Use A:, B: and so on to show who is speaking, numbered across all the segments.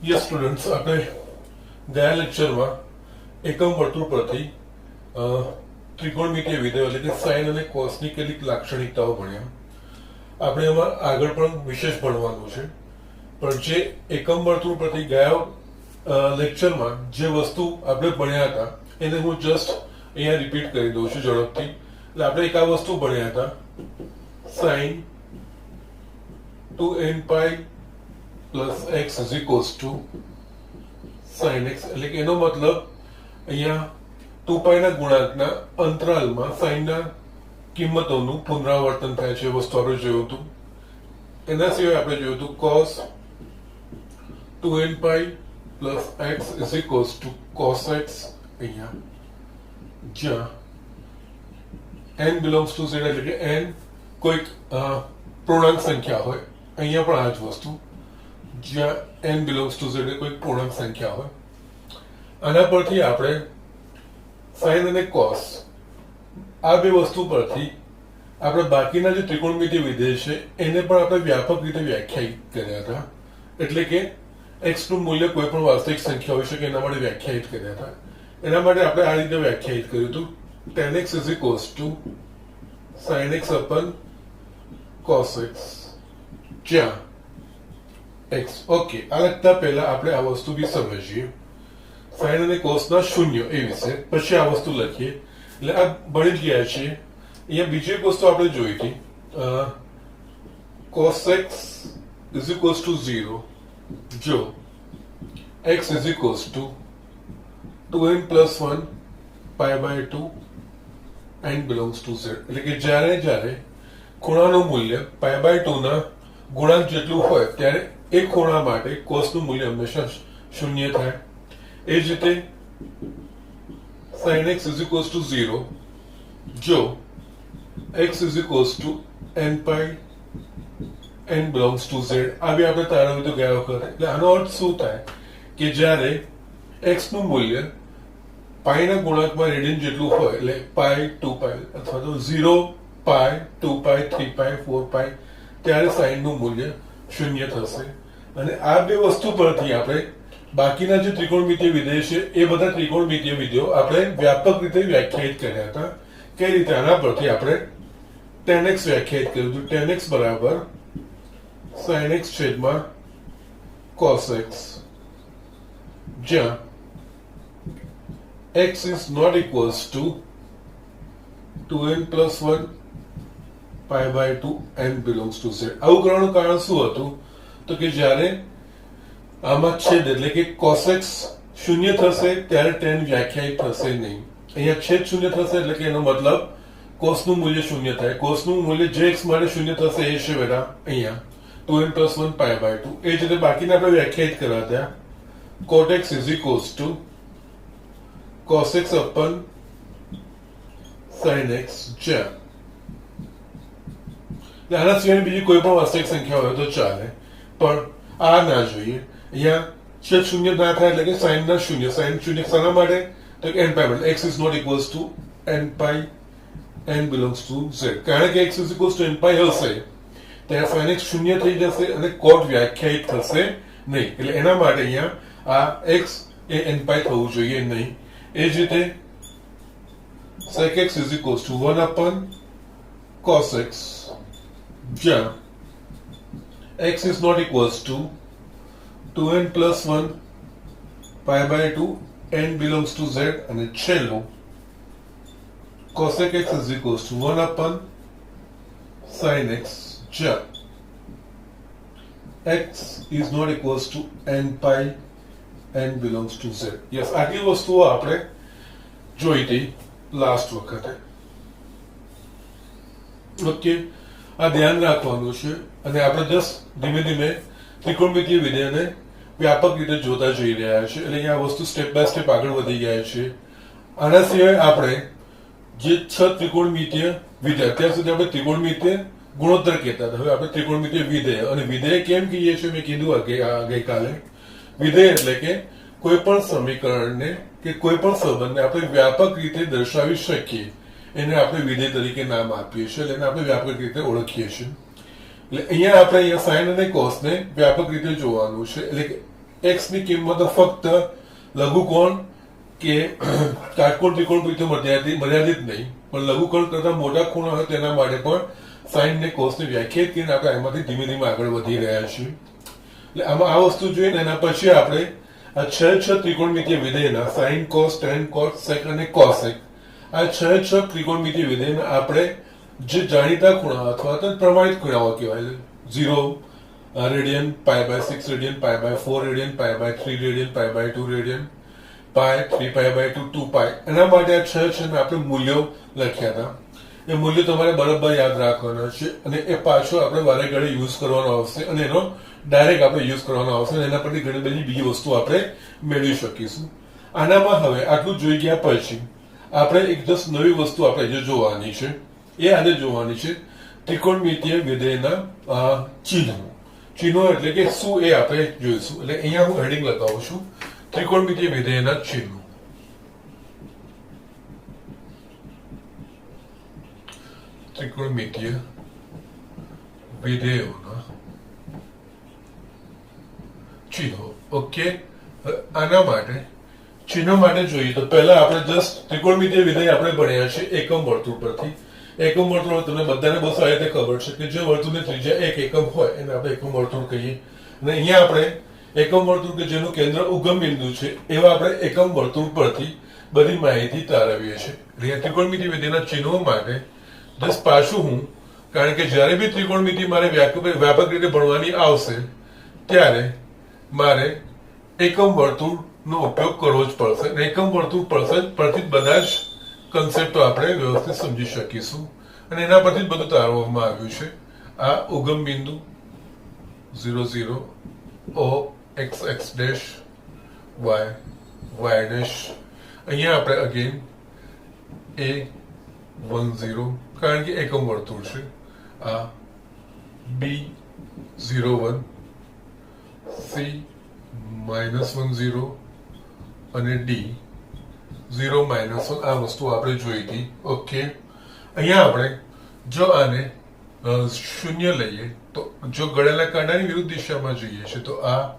A: Yes students, આપણે ગયા લેક્ચરમાં એકમ વર્તુળ પરથી ત્રિકોણમિતીય વિધેયો એટલે કે સાઇન અને કોસની કેટલીક લાક્ષણિકતાઓ ભણ્યા. આપણે એમાં આગળ પણ વિશેષ ભણવાનું છે, પણ જે એકમ વર્તુળ પરથી ગયા લેક્ચરમાં જે વસ્તુ આપણે ભણ્યા હતા એને હું જસ્ટ અહીંયા રિપીટ કરી દઉં છું ઝડપથી. એટલે આપણે એક આ વસ્તુ ભણ્યા હતા, sine 2n pi plus x is equals to sine x, એટલે કે એનો મતલબ અહીંયા 2π ના ગુણાંકના અંતરાલમાં સાઇનના કિંમતોનું પુનરાવર્તન થાય છે. વસ્તુ આપણે જોયું હતું. એના સિવાય આપણે જોયું હતું cos 2n pi plus x is equals two cos x, અહીંયા જ્યાં n બિલોંગ્સ ટુ z એટલે કે n કોઈક પૂર્ણાંક સંખ્યા હોય. અહીંયા પણ આ જ વસ્તુ, જ્યાં n બિલોંગ્સ ટુ z કોઈ પૂર્ણાંક સંખ્યા હોય. આના પરથી આપણે સાઇન અને કોસ આ બે વસ્તુ પરથી આપણે બાકીના જે ત્રિકોણમિતીય વિધેય છે એને પણ આપણે વ્યાપક રીતે વ્યાખ્યાયિત કર્યા હતા. એટલે કે x નું મૂલ્ય કોઈ પણ વાસ્તવિક સંખ્યા હોઈ શકે એના માટે વ્યાખ્યાયિત કર્યા હતા. એના માટે આપણે આ રીતે વ્યાખ્યાયિત કર્યું હતું, tan x is equals to sin x upon cos x, જ્યાં x. ઓકે, આ લખતા પહેલા આપણે આ વસ્તુ બી સમજીએ, સાઇન અને કોસ ના શૂન્ય એ વિશે, પછી આ વસ્તુ લખીએ. એટલે આ ભણી જ ગયા છીએ. અહીંયા બીજી એક વસ્તુ આપણે જોઈ હતી, cos x is equals to 0 જો x is equals to 2n plus 1 pi by 2 n belongs to z, એટલે કે જ્યારે ખૂણાનું મૂલ્ય pi by 2 ના ગુણાંક જેટલું હોય ત્યારે એ ખૂણા માટે કોસનું મૂલ્ય હંમેશા શૂન્ય થાય. એ જ રીતે sin x is equals to 0 જો x is equals to n pi n belongs to z. આ બી આપણે તારવ્યું તો ગયા વખતે. એટલે આનો અર્થ શું થાય કે જ્યારે x નું મૂલ્ય પાઈ ના ગુણાંકમાં રેડિયન જેટલું હોય, એટલે પાઈ 2π અથવા તો 0 પાઈ 2π 3π 4π, ત્યારે સાઇન નું મૂલ્ય શૂન્ય થશે. અને આ બે વસ્તુ પરથી આપણે બાકીના જે ત્રિકોણમિતીય વિધેય છે એ બધા ત્રિકોણમિતીય વિધેયો આપણે વ્યાપક રીતે વ્યાખ્યાયિત કર્યા હતા. કઈ રીતે? આના પરથી આપણે tan x વ્યાખ્યાયિત કર્યું હતું. tan x બરાબર sin x છેદમાં cos x, જ્યાં x is not equals to 2n plus 1 pi by 2 n belongs to z. આવું કરવાનું કારણ શું હતું? તો કે જ્યારે આમાં છેદ એટલે કે cos x શૂન્ય થશે ત્યારે tan વ્યાખ્યાયિત થશે નહીં. અહીંયા છેદ શૂન્ય થશે એટલે કે એનો મતલબ cos નું મૂલ્ય શૂન્ય થાય. cos નું મૂલ્ય જે x માટે શૂન્ય થશે એ છે બેટા અહીંયા 2n plus 1 pi by 2. એ જ રીતે બાકીના આપણે વ્યાખ્યાયિત કર્યા હતા, cot x is equals to cos x upon sin x, જ્યાં આના સિવાય બીજી કોઈ પણ વાસ્તવિક સંખ્યા હોય તો ચાલે, પણ આ ના જોઈએ. અહીંયા છેદ શૂન્ય ના થાય એટલે કે સાઇન ના શૂન્ય. સાઇન શૂન્ય શાના માટે? તો n પાઈ માટે x is not equals to n pi n belongs to z. કારણ કે x is equals to n પાઈ હશે ત્યારે sin x શૂન્ય થઈ જશે અને cot વ્યાખ્યાયિત થશે નહીં. એટલે એના માટે અહીંયા આ x એ n પાઈ થવું જોઈએ નહીં. એ જ રીતે sec x is equals to 1 upon cos x, જ્યાં x is not equals to 2n plus 1 pi by 2 n belongs to z, અને છેલ્લું cosec x is equals to 1 upon sin x, જ્યાં x is not equals to n pi n belongs to z. Yes, આટલી વસ્તુઓ આપણે જોઈ હતી last વખતે. Okay, આ ધ્યાન રાખવાનું છે. અને આપણે જસ્ટ ધીમે ધીમે ત્રિકોણમિતીય વિધેયને વ્યાપક રીતે જોતા જઈ રહ્યા છે. એટલે અહીંયા વસ્તુ સ્ટેપ બાય સ્ટેપ આગળ વધી ગયા છે. આના સિવાય આપણે જે 6 ત્રિકોણમિતીય વિધેય, અત્યાર સુધી આપણે ત્રિકોણમિતીય ગુણોત્તર કહેતા હતા, હવે આપણે ત્રિકોણમિતીય વિધેય. અને વિધેય કેમ કહીએ છીએ મેં કીધું ગઈકાલે. વિધેય એટલે કે કોઈ પણ સમીકરણને કે કોઈ પણ સંબંધને આપણે વ્યાપક રીતે દર્શાવી શકીએ એને આપણે વિધેય તરીકે નામ આપીએ છીએ, એટલે એને આપણે વ્યાપક રીતે ઓળખીએ છીએ. એટલે અહીંયા આપણે sin અને cos ને વ્યાપક રીતે જોવાનું છે. એટલે કે x ની કિંમત ફક્ત લઘુકોણ કે કાટકોણ ત્રિકોણ મર્યાદિત નહીં, પણ લઘુકોણ કરતા મોટા ખૂણા હોય તેના માટે પણ સાઇન ને કોસ ને વ્યાખ્યાયિત કરીને આપણે એમાંથી ધીમે ધીમે આગળ વધી રહ્યા છીએ. એટલે આમાં આ વસ્તુ જોઈએ ને એના પછી આપણે આ છ ત્રિકોણમિતિય વિધેયના સાઇન કોસ ટેન કોસ સેક અને કોસેક આ છ ત્રિકોણમિતિય વિધેયના આપણે જે જાણીતા ખૂણા અથવા તો પ્રમાણિત ખૂણાઓ કહેવાય 0 radian, π/6 radian, π/4 radian, π/3 radian, π/2 radian, pi 3π/2 2π એના માટે આ છ ને આપણે મૂલ્યો લખ્યા હતા. એ મૂલ્યો તમારે બરાબર યાદ રાખવાના છે અને એ પાછો આપણે વારે ઘડે યુઝ કરવાનો આવશે અને એનો ડાયરેક્ટ આપણે યુઝ કરવાનો આવશે અને એના પરથી ઘણી બધી બીજી વસ્તુ આપણે મેળવી શકીશું. આનામાં હવે આટલું જોઈ ગયા પછી આપણે એક જસ્ટ નવી વસ્તુ આપણે જે જોવાની છે એ આજે જોવાની છે ત્રિકોણમિતિય વિધેયના ચિહ્નો એટલે કે શું એ આપણે જોઈશું. એટલે અહીંયા હું હેડિંગ લગાવું છું ત્રિકોણમિતિય વિધેયના ચિહ્નો. ત્રિકોણમિતિય વિધેયોના ચિહ્નો. ઓકે, આના માટે ચિહ્નો માટે જોઈએ તો પહેલા આપણે જસ્ટ ત્રિકોણમિતિય વિધેય આપણે ભણ્યા છે એકમ વર્તુળ પરથી. એકમ વર્તુળ તમને બધાને બસ આ રીતે ખબર છે કે જે વર્તુળની ત્રિજ્યા 1 એકમ હોય એને આપણે એકમ વર્તુળ કહીએ. અને અહીંયા આપણે એકમ વર્તુળ કે જેનું કેન્દ્ર ઉગમ બિંદુ છે એવા આપણે એકમ વર્તુળ પરથી બધી માહિતી તારવીએ છીએ. ત્રિકોણમિતિય વિધેયના ચિહ્નો માટે જસ્ટ પાછું હું, કારણ કે જ્યારે બી ત્રિકોણમિતિ મારે વ્યાપક રીતે ભણવાની આવશે ત્યારે મારે એકમ વર્તુળનો ઉપયોગ કરવો જ પડશે અને એકમ વર્તુળ પરથી બધા જ કન્સેપ્ટો આપણે વ્યવસ્થિત સમજી શકીશું અને એના પરથી જ બધું તારવવામાં આવ્યું છે. આ ઉગમ બિંદુ 0 0 O x x dash y y dash, અહીંયા આપણે અગેન A10 કારણ કે એકમ વર્તુળ છે. આ B01 C-10 અને D0-1 આ વસ્તુ આપણે જોઈ હતી. ઓકે, અહીંયા આપણે જો આને શૂન્ય લઈએ તો જો ગળેલા કાંટાની વિરુદ્ધ દિશામાં જઈએ છે તો આ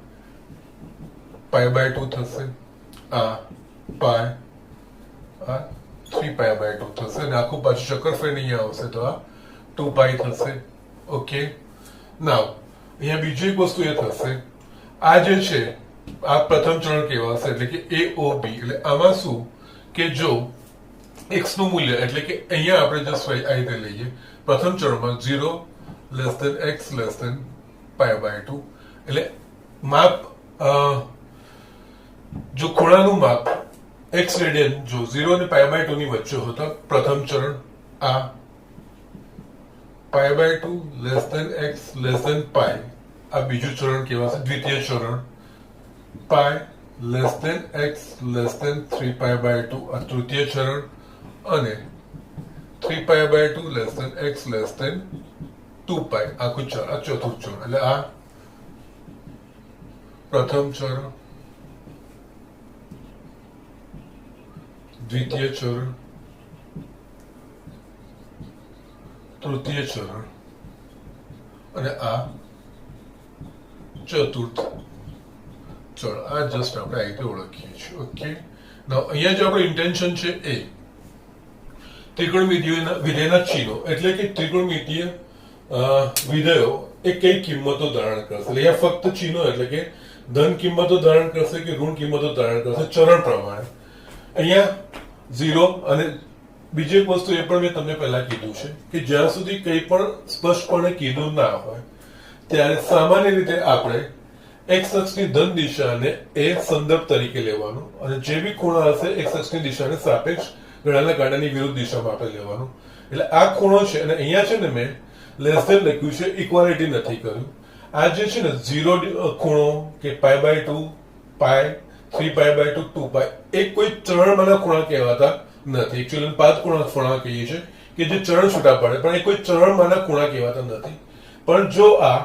A: π/2 થશે, આ પાય, આ 3π/2 થશે અને આખું પાછું ચક્કર ફરીને અહીંયા આવશે તો આ 2π થશે. ઓકે, નાવ અહીંયા બીજી એક વસ્તુ એ થશે, આ જે છે આ પ્રથમ ચરણ કહેવાશે એટલે કે AOB. એટલે આમાં શું કે જો x નું મૂલ્ય એટલે કે અહીંયા આપણે જસ્ટ આ રીતે લઈએ પ્રથમ ચરણમાં 0 x π/2 એટલે માપ જો ખૂણાનું માપ x રેડિયન જો 0 અને π/2 ની વચ્ચે હોતા પ્રથમ ચરણ, આ π/2 x π આ બીજું ચરણ કહેવાશે દ્વિતીય ચરણ, π x 3π/2 આ તૃતીય ચરણ અને 3π/2 x 2π આખું ચરણ આ ચોથું ચરણ. એટલે આ પ્રથમ ચરણ, દ્વિતીય ચરણ, તૃતીય ચરણ અને આ ચતુર્થ ચરણ. આ જસ્ટ આપણે આ રીતે ઓળખીએ છીએ. ઓકે, નાઉ અહીંયા જો આપણું ઇન્ટેન્શન છે એ ત્રિકોણમિતિય વિધેયના ચિહ્નો એટલે કે ત્રિકોણમિતિય વિધેયો એ કઈ કિંમતો ધારણ કરશે. અહીંયા ફક્ત ચિહ્નો એટલે કે ધન કિંમતો ધારણ કરશે કે ઋણ કિંમતો ધારણ કરશે ચરણ પ્રમાણે. અહીંયા 0 અને બીજી એક વસ્તુ એ પણ મેં તમને પહેલા કીધું છે કે જ્યાં સુધી કંઈ પણ સ્પષ્ટપણે કીધું ના હોય ત્યારે સામાન્ય રીતે આપણે x અક્ષની ધન દિશાને એ સંદર્ભ તરીકે લેવાનું અને જે બી ખૂણો હશે x અક્ષની દિશાને સાપેક્ષ ગળાના કાંટાની વિરુદ્ધ દિશામાં આપણે લેવાનું. એટલે આ ખૂણો છે અને અહીંયા છે ને મેં લેસ ધેન લખ્યું છે, ઇક્વાલિટી નથી કર્યું. આ જે છે ને 0 ખૂણો કે π/2 π 3π/2 2π એ કોઈ ચરણમાંના ખૂણા કહેવાતા નથી. એકચ્યુઅલી 5 ખૂણા કહીએ છીએ કે જે ચરણ છૂટા પડે પણ એ કોઈ ચરણમાંના ખૂણા કહેવાતા નથી. પણ જો આ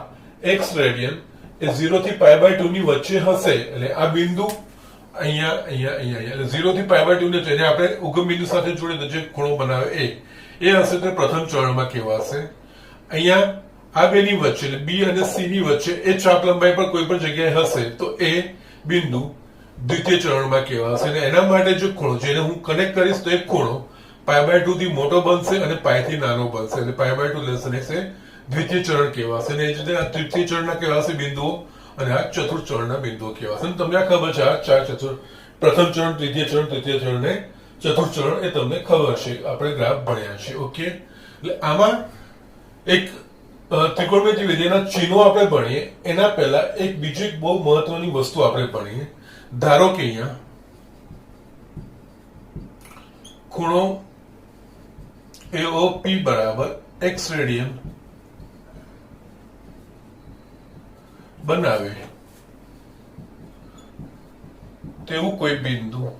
A: x રેડિયન એ 0 થી π/2 ની વચ્ચે હશે એટલે આ બિંદુ અહીંયા 0 થી π/2 ને જેને આપણે ઉગમ બિંદુ સાથે જોડે જે ખૂણો બનાવે એ હશે તો પ્રથમ ચરણમાં કહેવાશે. અહીંયા આ બેની વચ્ચે એટલે B અને C ની વચ્ચે એ ચાપ લંબાઈ પર કોઈ પણ જગ્યાએ હશે તો એ બિંદુ દ્વિતીય ચરણમાં કહેવાશે અને એના માટે જો ખૂણો જેને હું કનેક્ટ કરીશ તો એક ખૂણો π/2 થી મોટો બનશે અને π થી નાનો બનશે એટલે π/2 લેસ x એ દ્વિતીય ચરણ કહેવાશે અને એ જ રીતે આ તૃતીય ચરણના કહેવાશે બિંદુઓ અને આ ચતુર્થ ચરણના બિંદુઓ કહેવાશે અને તમને ખબર છે આ ચાર પ્રથમ ચરણ તૃતીય ચરણ ને ચતુર્થ ચરણ એ તમને ખબર છે, આપણે ગ્રાફ ભણ્યા છે. ઓકે, એટલે આમાં એક ત્રિકોણમિતિ વિધેયના ચિહ્નો આપણે ભણીએ એના પહેલા એક બીજી એક બહુ મહત્વની વસ્તુ આપણે ભણીએ. ધારો કે અહીંયા ખૂણો AOP બરાબર x રેડિયન બનાવે તેવું કોઈ બિંદુ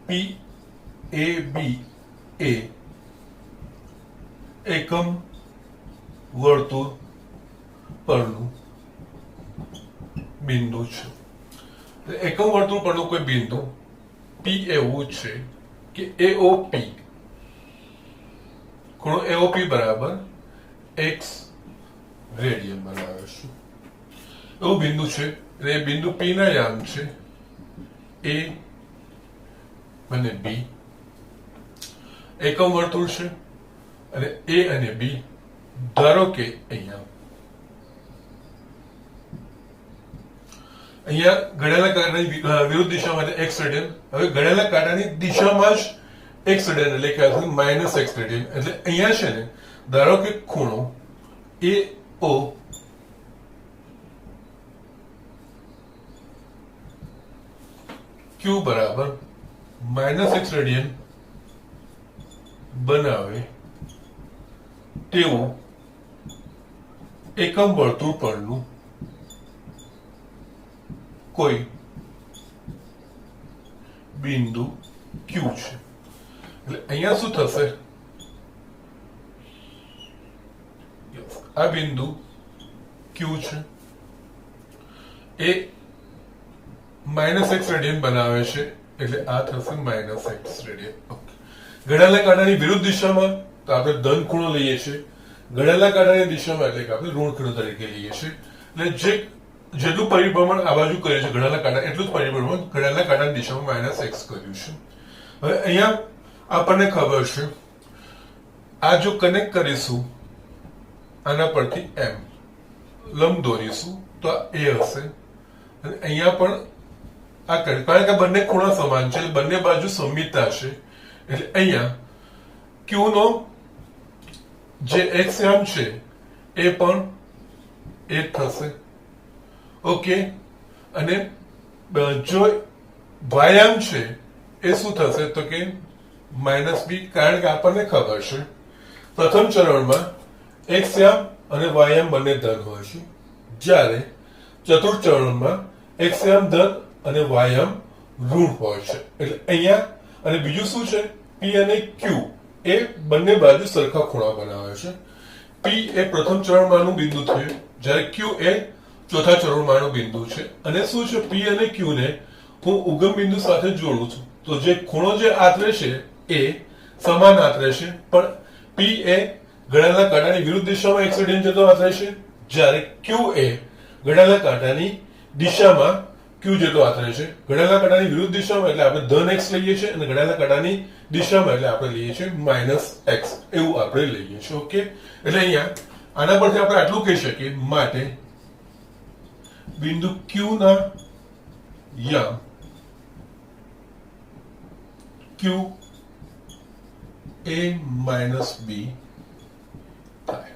A: PAB એ એકમ વર્તુળ પરનું બિંદુ છે. એકમ વર્તુળ પરનું કોઈ બિંદુ P એવું છે કે AOP ખૂણો AOP બરાબર x રેડિયન બનાવે છે એવું બિંદુ છે. અને એ બિંદુ P ના યામ છે A અને B. એકમ વર્તુળ છે અને A અને B ધારો કે અહીંયા ઘડેલા કાંટાની વિરુદ્ધ દિશામાં x રેડિયન. હવે ઘડેલા કાંટાની દિશામાં જ x રેડિયન એટલે કે -x રેડિયન. એટલે અહીંયા છે ને ધારો કે ખૂણો AO Q બરાબર -x રેડિયન બનાવે તેવું એકમ વર્તુળ પરનું કોઈ બિંદુ Q છે. એટલે અહીંયા શું થશે, આ બિંદુ Q છે એ -x રેડિયન બનાવે છે એટલે આ થશે -x રેડિયન. ઘડેલા કાંટાની વિરુદ્ધ દિશામાં તો આપણે ધન ખૂણો લઈએ છીએ, ઘડેલા કાંટાની દિશામાં એટલે કે આપણે ઋણ ખૂણો તરીકે લઈએ છીએ. એટલે જેટલું પરિભ્રમણ આ બાજુ કર્યું છે ઘડેલા કાંટા એટલું જ પરિભ્રમણ ઘડેલા કાંટાની દિશામાં -x કર્યું છે. હવે અહીંયા આપણને ખબર છે આ જો કનેક્ટ કરીશું આના પરથી M લંબ દોરીશું તો આ A હશે અને અહીંયા પણ આ કારણ કે બંને ખૂણા સમાન છે બંને બાજુ સમમિતતા છે એટલે અહીંયા Q નો જે x યામ છે એ પણ એ થશે. ઓકે, અને જો y યામ છે એ શું થશે તો કે -b. કારણ કે આપણને ખબર છે પ્રથમ ચરણમાં x યામ અને y યામ બંને ધન હોય છે, જ્યારે ચતુર્થ ચરણમાં x યામ ધન અને y યામ ઋણ હોય છે. એટલે અહીંયા અને બીજું શું છે P અને Q એ બંને બાજુ સરખા ખૂણા બનાવે છે. P એ પ્રથમ ચરણમાંનું બિંદુ થયું જ્યારે Q એ ચોથા ચરણમાંનું બિંદુ છે. અને શું છે P અને Q ને હું ઉગમ બિંદુ સાથે જોડું છું તો જે ખૂણો જે આતરે છે એ સમાન આતરે છે, પણ P એ ઘડેલા કાંટાની વિરુદ્ધ દિશામાં x રેડિયન જેટલો આતરે છે, જ્યારે Q એ ઘડેલા કાંટાની દિશામાં Q જેટલો આતરે છે. ઘડેલા કાંટાની વિરુદ્ધ દિશામાં એટલે આપણે ધન x લઈએ છીએ અને ઘડેલા કાંટાની દિશામાં એટલે આપણે લઈએ છીએ -x એવું આપણે લઈએ છીએ. ઓકે, એટલે અહીંયા આના પરથી આપણે આટલું કહી શકીએ માટે બિંદુ Q ના યામ Q A - B થાય.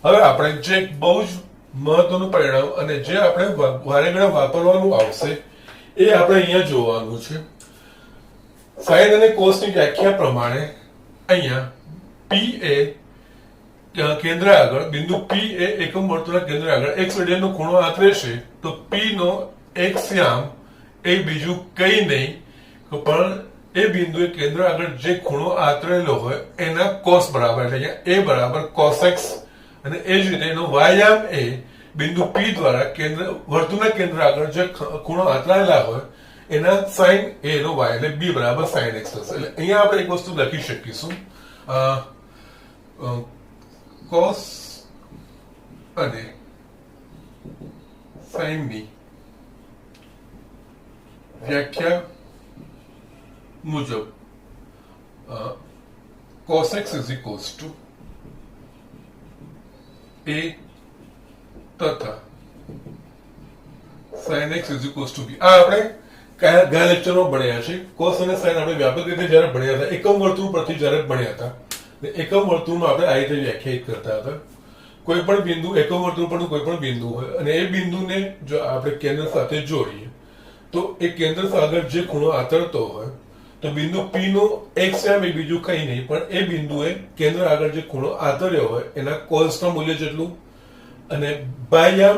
A: હવે આપણે જે બહુ જ મહત્વનું પરિણામ અને જે આપણે વારે ઘણે વાપરવાનું આવશે એ આપણે અહીંયા જોવાનું છે. સાઇન અને કોસ ની વ્યાખ્યા પ્રમાણે અહીંયા P એ કેન્દ્ર આગળ બિંદુ P એ એકમ વર્તુળના કેન્દ્ર આગળ x રેડિયનનો ખૂણો આતરે છે તો P નો x યામ એ બીજું કંઈ નહીં પણ એ બિંદુએ કેન્દ્ર આગળ જે ખૂણો આતરેલો હોય એના cos બરાબર એટલે અહીંયા a બરાબર cos x અને એ જ રીતે એનો y યામ એ બિંદુ P દ્વારા વર્તુળના કેન્દ્ર આગળ જે ખૂણો આતરાયેલા હોય એના sin a નો y એટલે b બરાબર sin x થશે. એટલે અહીંયા આપણે એક વસ્તુ લખી શકીશું cos અને સાઈનની વ્યાખ્યા મુજબ cos x is equals to a તથા sin x is equals to b. આ આપણે ગયા લેક્ચરમાં ભણ્યા છે. cos અને sin આપણે વ્યાપક રીતે જ્યારે ભણ્યા હતા, એકમ વર્તુળ પરથી જ્યારે ભણ્યા હતા, એકમ વર્તુળમાં આપણે આ રીતે વ્યાખ્યાયિત કરતા હતા. કોઈ પણ બિંદુ, એકમ વર્તુળ પરનું કોઈ પણ બિંદુ હોય અને એ બિંદુને જો આપણે કેન્દ્ર સાથે જોડીએ તો એ કેન્દ્ર આગળ જે ખૂણો આતરતો હોય તો બિંદુ P નું x યામ એ બીજું કંઈ નહીં પણ એ બિંદુએ કેન્દ્ર આગળ જે ખૂણો આતર્યો હોય એના cosના મૂલ્ય જેટલું, અને બાહ્યામ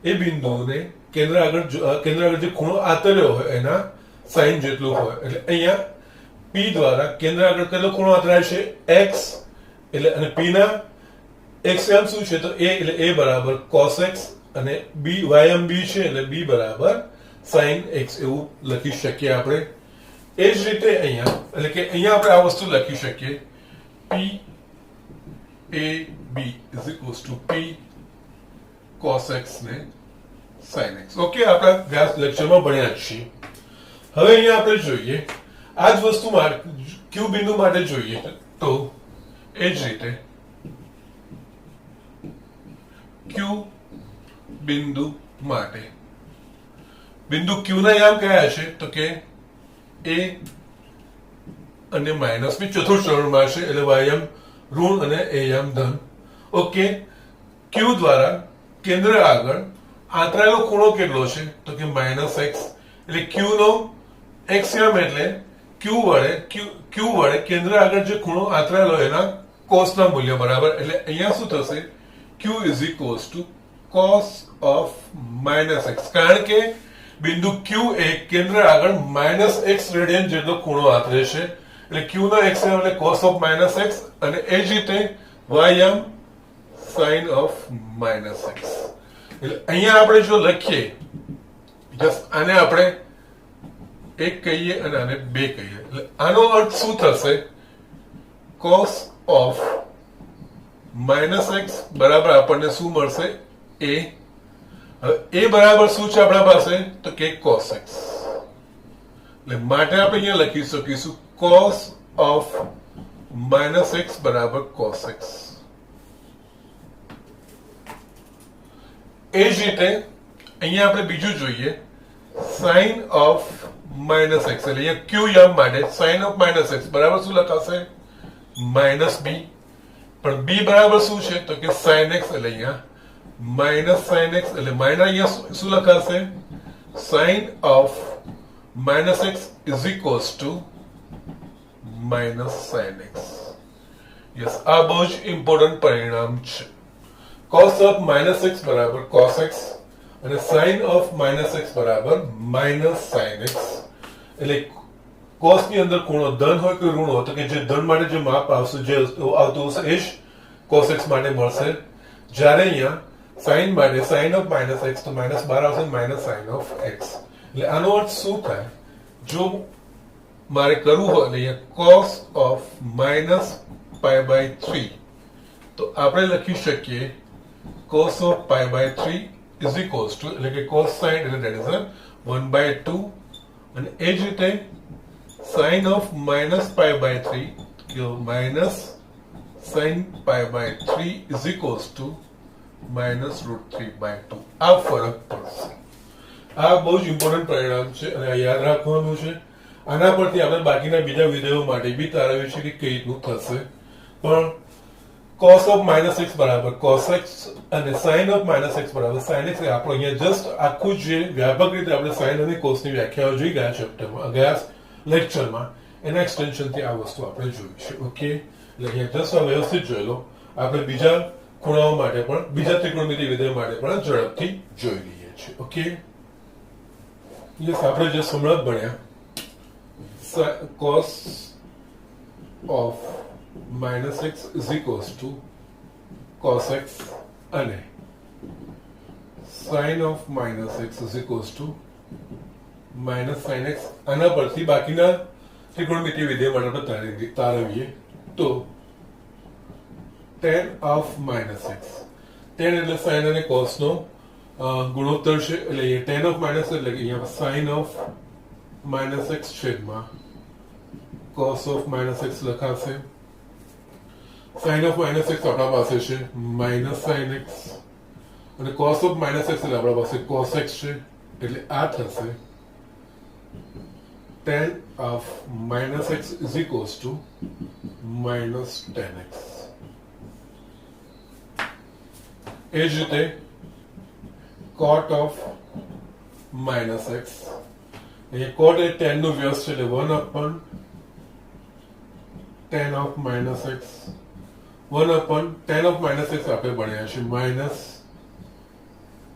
A: એ બિંદુને કેન્દ્ર આગળ જે ખૂણો આતર્યો હોય એના sin જેટલું હોય. એટલે અહીંયા P દ્વારા કેન્દ્ર આગળ કેટલો ખૂણો આતરાય છે? x. એટલે અને P ના x યામ શું છે? તો a, એટલે a બરાબર cos x અને b યામ b છે એટલે b બરાબર sin x એવું લખી શકીએ આપણે. એ જ રીતે અહીંયા, એટલે કે અહીંયા આપણે આ વસ્તુ લખી શકીએ p a b is equals to p cos x ને sin x. ઓકે, આપણે ગયા લેક્ચરમાં ભણ્યા જ છીએ. હવે અહીંયા આપણે જોઈએ આ જ વસ્તુ q બિંદુ માટે જોઈએ તો એ જ રીતે q બિંદુ માટે બિંદુ q ના યામ કયા છે? તો કે a અને માઇનસ બી ચતુર્થ ચરણમાં છે એટલે y યામ ઋણ અને a યામ ધન. ઓકે, q દ્વારા કેન્દ્ર આગળ આંતરાયેલો ખૂણો કેટલો છે? તો કે -x. એટલે q નો x યામ એટલે q વડે કેન્દ્ર આગળ જે ખૂણો આંતરાયેલો એના cos ના મૂલ્ય બરાબર. એટલે અહીંયા શું થશે? q is equals to cos of -x. કારણ કે બિંદુ q એ કેન્દ્ર આગળ -x રેડિયન જેટલો ખૂણો આંતરે છે એટલે q નો x યામ એટલે cos of -x અને એ જ રીતે y યામ sin of -x. એટલે અહીંયા આપણે જો લખીએ જસ્ટ આને આપણે 1 કહીએ અને આને 2 કહીએ એટલે આનો અર્થ શું થશે? cos of -x બરાબર આપણને શું મળશે? a. હવે a બરાબર શું છે આપણા પાસે? તો કે cos x. એટલે માટે આપણે અહીંયા લખી શકીશું cos of -x બરાબર cos x. એ જ રીતે અહીંયા આપણે બીજું જોઈએ sin of -x. એટલે અહીંયા q યામ માટે sin of -x બરાબર શું લખાશે? -b. પણ b બરાબર શું છે? તો કે sin x. એટલે અહીંયા -sin x એટલે માઇનસ અહીંયા શું લખાશે? sin of -x is equals to -sin x. Yes, આ બહુ જ ઇમ્પોર્ટન્ટ પરિણામ છે. cos of -x બરાબર cos x અને sin of -x બરાબર -sin x. એટલે cos ની અંદર ખૂણો ધન હોય કે ઋણ હોય તો કે જે ધન માટે જે માપ આવશે, જે આવતું હશે એ જ cos x માટે મળશે. જ્યારે અહીંયા sin માટે sin of -x તો -12 આવશે -sin of x. એટલે આનો અર્થ શું થાય? જો મારે કરવું હોય એટલે અહીંયા cos of -π/3 તો આપણે લખી શકીએ cos of π/3 is equals to, એટલે કે cos sin એટલે that is 1/2 અને એ જ રીતે sin of -π/3 minus sin π/3 is equals to -√3/2. આ ફરક પડશે. આ બહુ જ ઇમ્પોર્ટન્ટ પરિણામ છે અને આ યાદ રાખવાનું છે. આના પરથી આપણે બાકીના બીજા વિડિયો માટે બી તારવ્યું છે કે કઈ રીતનું થશે. પણ cos of -x બરાબર cos x અને sin of -x બરાબર sin x. આપણે અહીંયા જસ્ટ આખું જે વ્યાપક રીતે આપણે sin અને cos ની વ્યાખ્યાઓ જોઈ ગયા ચેપ્ટરમાં, ગયા લેક્ચરમાં, એના એક્સટેન્શન થી આ વસ્તુ આપણે જોઈ છે. ઓકે, એટલે અહીંયા જસ્ટ વ્યવસ્થિત જોઈ લો. આપણે બીજા ખૂણાઓ માટે પણ, બીજા ત્રિકોણમિતિ વિધેય માટે પણ ઝડપથી જોઈ લઈએ છીએ. ઓકે, યસ, આપણે જે હમણાં ભણ્યા cos of -x is equals to cos x અને sin of -x is equals to -sin x. આના પરથી બાકીના ત્રિકોણમિતિ વિધેય માટે આપણે તારવીએ તો tan of -x, tan એટલે sin અને cos નો ગુણોત્તર છે એટલે અહીંયા ટેન ઓફ માઇનસ એટલે કે અહીંયા સાઇન ઓફ માઇનસ એક્સ છેદમાં કોસ ઓફ માઇનસ એક્સ લખાશે. સાઇન ઓફ માઇનસ એક્સ આપણા પાસે છે માઇનસ સાઇન એક્સ અને કોસ ઓફ માઇનસ એક્સ એટલે આપણા પાસે કોસ એક્સ છે એટલે આ થશે tan of minus x is equals to minus tan x. એ જ રીતે cot of minus x, અહીંયા cot એ tan નું વ્યસ્ત છે એટલે 1 upon tan of minus x, 1 upon tan of minus x આપણે ભણ્યા છે minus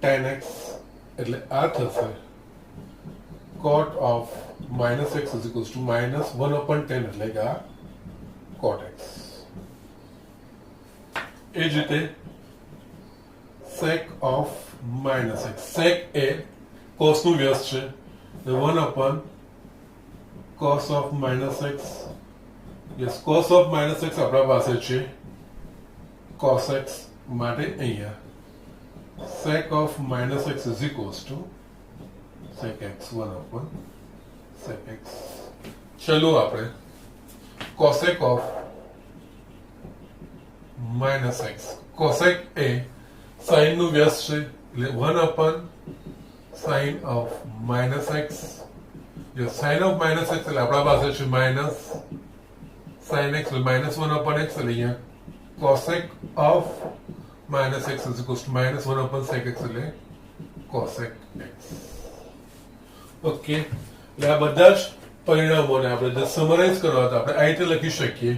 A: tan x એટલે આ થશે cot of minus x is equals to minus 1 upon 10 એટલે કે આ cot x. એ જ રીતે sec of minus x, sec A cos નું વ્યસ્ત છે એટલે 1 upon cos of minus x. yes, cos of minus x આપણા પાસે છે cos x માટે અહીંયા sec of minus x is equals to sec x 1 upon sec x. ચલો આપણે cosec of minus x, cosec A sin નું વ્યસ્ત છે એટલે 1 upon sin of minus x. જો sin of minus x એટલે આપણા પાસે છે minus sin x એટલે minus 1 upon x એટલે અહીંયા cosec of minus x is equals to minus 1 upon sec x એટલે cosec x. ઓકે, એટલે આ બધા જ પરિણામોને આપણે જો સમરાઇઝ કરવા તો આપણે આ રીતે લખી શકીએ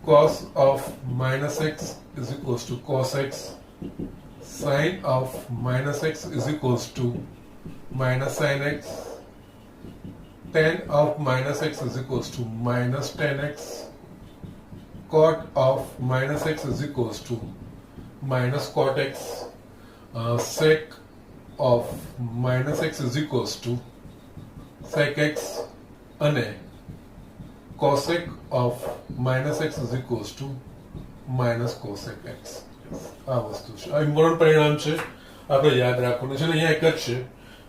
A: cos of minus x is equals to cos x, sin of minus x is equals to minus sin x, tan of minus x is equals to minus tan x, cot of minus x is equals to minus cot x, sec of minus x is equals to sec x અને cosec of minus x is equals to minus cosec x. આ વસ્તુ છે, આ important પરિણામ છે, આપણે યાદ રાખવાનું છે. અહીંયા એક જ છે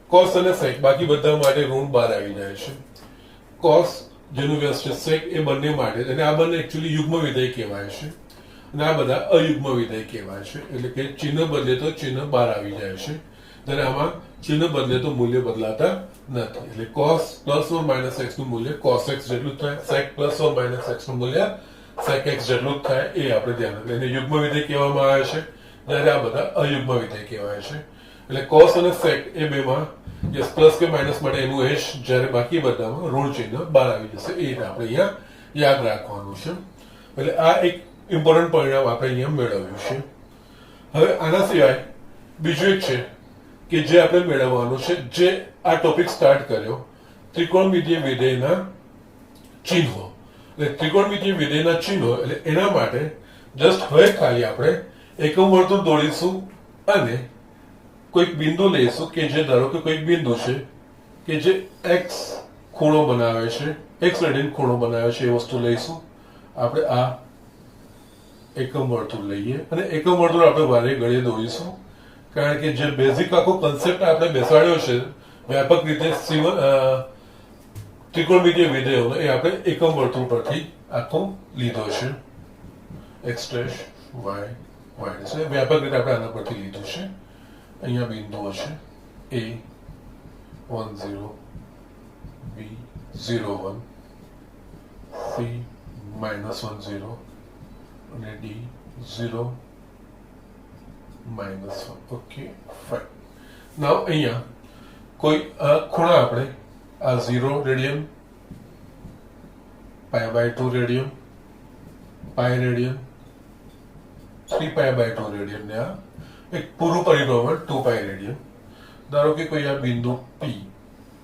A: cos અને sec, બાકી બધા માટે ઋણ બહાર આવી જાય છે. cos જેનું વ્યસ્ત છે sec એ બંને માટે, અને આ બંને એકચ્યુઅલી યુગ્મ વિધેય કહેવાય છે અને આ બધા અયુગ્મ વિધેય કહેવાય છે. એટલે કે ચિહ્ન બદલે તો ચિહ્ન બહાર આવી જાય છે, ત્યારે આમાં ચિહ્ન બદલે તો મૂલ્ય બદલાતા નથી. એટલે cos plus or minus x નું મૂલ્ય cos x જેટલું જ થાય, sec plus or minus x નું મૂલ્ય sec x જેટલું જ થાય. એ આપણે ધ્યાન રાખીએ. એને યુગ્મ વિધેય કહેવામાં આવે છે, જ્યારે આ બધા અયુગ્મ વિધેય કહેવાય છે. એટલે cos અને sec એ બેમાં યસ પ્લસ કે માઇનસ માટે એનું એ જ, જ્યારે બાકી બધામાં ઋણ ચિહ્ન બહાર આવી જશે. એ રીતે આપણે અહીંયા યાદ રાખવાનું છે. એટલે આ એક ઇમ્પોર્ટન્ટ પરિણામ આપણે અહીંયા મેળવ્યું છે. હવે આના સિવાય બીજું એક છે કે જે આપણે મેળવવાનું છે, જે આ ટોપિક સ્ટાર્ટ કર્યો, ત્રિકોણમિતીય વિધેયના ચિહ્નો. એટલે ત્રિકોણમિતીય વિધેયના ચિહ્નો એટલે એના માટે જસ્ટ હવે ખાલી આપણે એકમ વર્તુળ દોડીશું અને કોઈક બિંદુ લઈશું કે જે ધારો કે કોઈક બિંદુ છે કે જે x ખૂણો બનાવે છે, x રેડિયન ખૂણો બનાવે છે, એ વસ્તુ લઈશું. આપણે આ એકમ વર્તુળ લઈએ અને એકમ વર્તુળ આપણે વારે ઘડીએ દોરીશું, કારણ કે જે બેઝિક આખો કન્સેપ્ટ આપણે બેસાડ્યો છે વ્યાપક રીતે ત્રિકોણમિતીય વિધેયોનો, એ આપણે એકમ વર્તુળ પરથી આખો લીધો છે. x dash y y dash વ્યાપક રીતે આપણે આના પરથી લીધું છે. અહીંયા બિંદુઓ છે a 1 0, b 0 1, c -1 0 અને d 0 -1. Okay fine. નાઉ અહીંયા કોઈ ખૂણા આપણે આ 0 રેડિયન, π/2 રેડિયન, π રેડિયન, 3π/2 રેડિયન ને આ એક પૂરું પરિભ્રમણ 2π રેડિયન. ધારો કે કોઈ આ બિંદુ p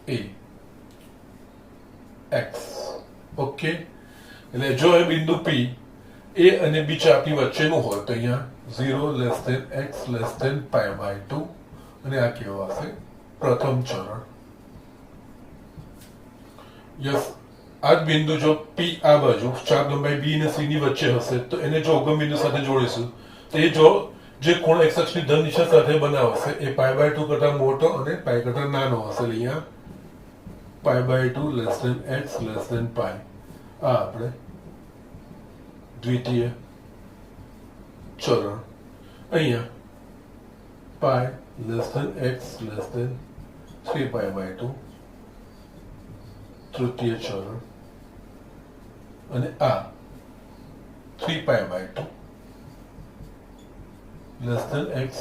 A: a x. ઓકે, એટલે જો એ બિંદુ p a અને b ચાપની વચ્ચેનું હોય તો અહીંયા 0 less than x less than π/2 અને આ કહેવાશે પ્રથમ ચરણ. યસ, આ જ બિંદુ જો p આ બાજુ ચાપ લંબાઈ b અને c ની વચ્ચે હશે તો એને જો ઉગમ બિંદુ સાથે જોડીશું તો એ જો જે ખૂણો x અક્ષની ધન દિશા સાથે બનાવશે એ π/2 કરતા મોટો અને π કરતા નાનો હશે. અહીંયા π/2 x π. આ આપણે દ્વિતીય ચરણ. અહીંયા π x 3π/2 તૃતીય ચરણ અને આ 3π/2 x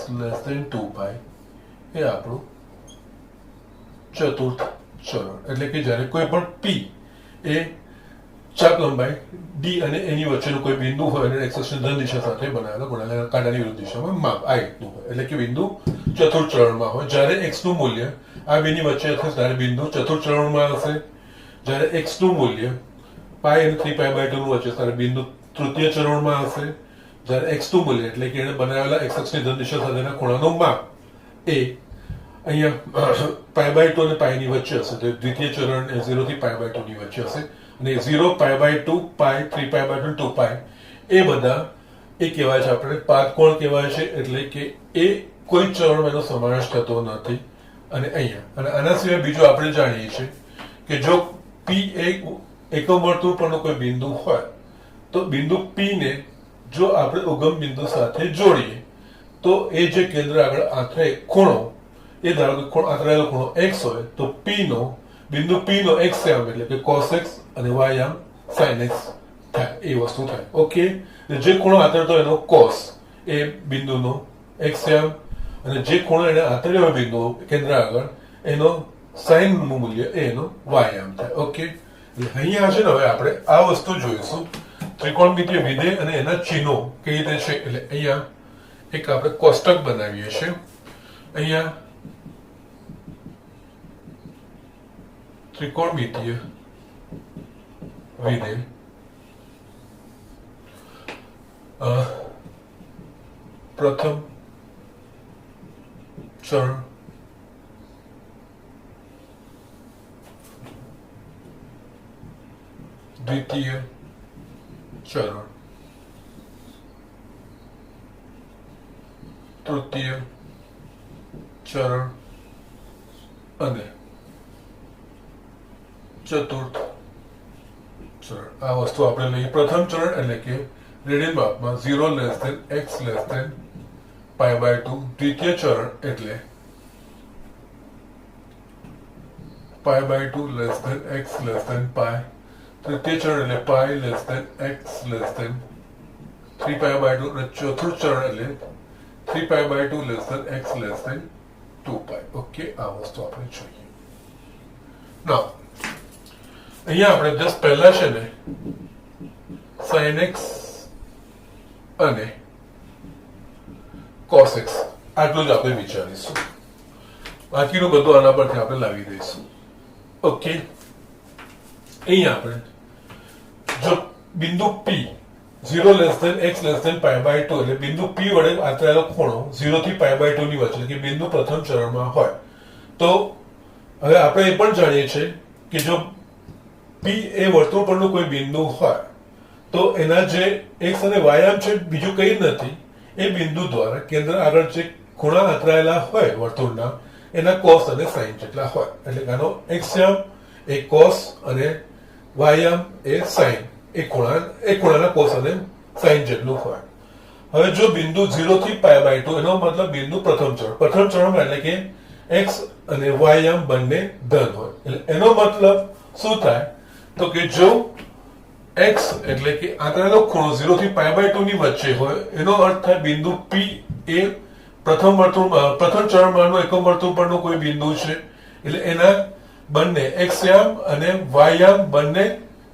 A: 2π એ આપણું ચતુર્થ ચરણ. એટલે કે જ્યારે કોઈ પણ p એ ચાપ લંબાઈ d અને એની વચ્ચેનું કોઈ બિંદુ હોય અને x અક્ષની ધન દિશા સાથે બનાવેલા ગોળાકાર કાંટાની વિરુદ્ધ દિશામાં માપ આ રીતનું હોય એટલે કે બિંદુ ચતુર્થ ચરણમાં હોય. જ્યારે x નું મૂલ્ય આ બેની વચ્ચે હશે ત્યારે બિંદુ ચતુર્થ ચરણમાં હશે. જ્યારે x નું મૂલ્ય π અને 3π/2 નું વચ્ચે ત્યારે બિંદુ તૃતીય ચરણમાં હશે. જ્યારે x નું મૂલ્ય એટલે કે એને બનાવેલા x અક્ષની ધન દિશા સાથેના ખૂણાનું માપ એ અહીંયા π/2 અને π ની વચ્ચે હશે તો દ્વિતીય ચરણ એ 0 થી π/2 ની વચ્ચે હશે. અને 0 π/2 π 3π/2 2π એ બધા એ કહેવાય છે આપણે પાદકોણ કહેવાય છે. એટલે કે એ કોઈ ચરણમાં એનો સમાવેશ થતો નથી. અને અહીંયા અને આના સિવાય બીજું આપણે જાણીએ છીએ કે જો p એકમ વર્તુળ પરનો કોઈ બિંદુ હોય તો બિંદુ p ને જો આપણે ઉગમ બિંદુ સાથે જોડીએ તો એ જે કેન્દ્ર આગળ આંતરે ખૂણો એ ધારો કે આંતરેલો ખૂણો x હોય તો p નો બિંદુ p નો x યામ એટલે કે cos x અને y યામ sin x થાય એ વસ્તુ થાય. ઓકે, જે ખૂણો આંતરતો એનો cos એ બિંદુનો x યામ અને જે ખૂણો એને આંતર્યો બિંદુ કેન્દ્ર આગળ એનો sin નું મૂલ્ય એનો y યામ થાય. ઓકે, એટલે અહીંયા છે ને હવે આપણે આ વસ્તુ જોઈશું ત્રિકોણમિતિય વિધેય અને એના ચિહ્નો કઈ રીતે છે. એટલે અહીંયા એક આપણે કોષ્ટક બનાવીએ છીએ. અહીંયા ત્રિકોણમિતિય વિધેય પ્રથમ ચરણ દ્વિતીય ચરણ તૃતીય ચરણ અને ચતુર્થ ચરણ. આ વસ્તુ આપણે લઈએ. પ્રથમ ચરણ એટલે કે રેડિયન માપમાં 0 x π/2. દ્વિતીય ચરણ એટલે π/2 x π. તૃતીય ચરણ એટલે π x 3π/2 અને ચોથું ચરણ એટલે 3π/2 x 2π. ઓકે, આ વસ્તુ આપણે જોઈએ. નાઉ અહીંયા આપણે જસ્ટ પહેલા છે ને sin x અને cos x આટલું જ આપણે વિચારીશું. બાકીનું બધું આના પરથી આપણે લાવી દઈશું. ઓકે, અહીંયા આપણે જો બિંદુ p 0 x π/2 એટલે બિંદુ p વડે આંતરેલો ખૂણો 0 થી π/2 ની વચ્ચે કે બિંદુ પ્રથમ ચરણમાં હોય તો હવે આપણે એ પણ જાણીએ છીએ કે જો p એ વર્તુળ પરનું કોઈ બિંદુ હોય તો એના જે x અને y યામ છે બીજું કંઈ નથી એ બિંદુ દ્વારા કેન્દ્ર આગળ જે ખૂણા આંતરાયેલા હોય વર્તુળના એના cos અને sin જેટલા હોય. એટલે કે આનો x યામ એ cos અને y યામ એ sin એ ખૂણાના cos અને sin જેટલું હોય. હવે જો બિંદુ 0 થી π/2 એનો મતલબ બિંદુ પ્રથમ ચરણમાં એટલે કે x અને y યામ બંને ધન હોય. એટલે એનો મતલબ શું થાય તો કે જો x એટલે કે આંતરેલો ખૂણો 0 થી π/2 ની વચ્ચે હોય એનો અર્થ થાય બિંદુ p એ પ્રથમ ચરણમાંનો એકમ વર્તુળ પરનો કોઈ બિંદુ છે. એટલે એના બંને x યામ અને y યામ બંને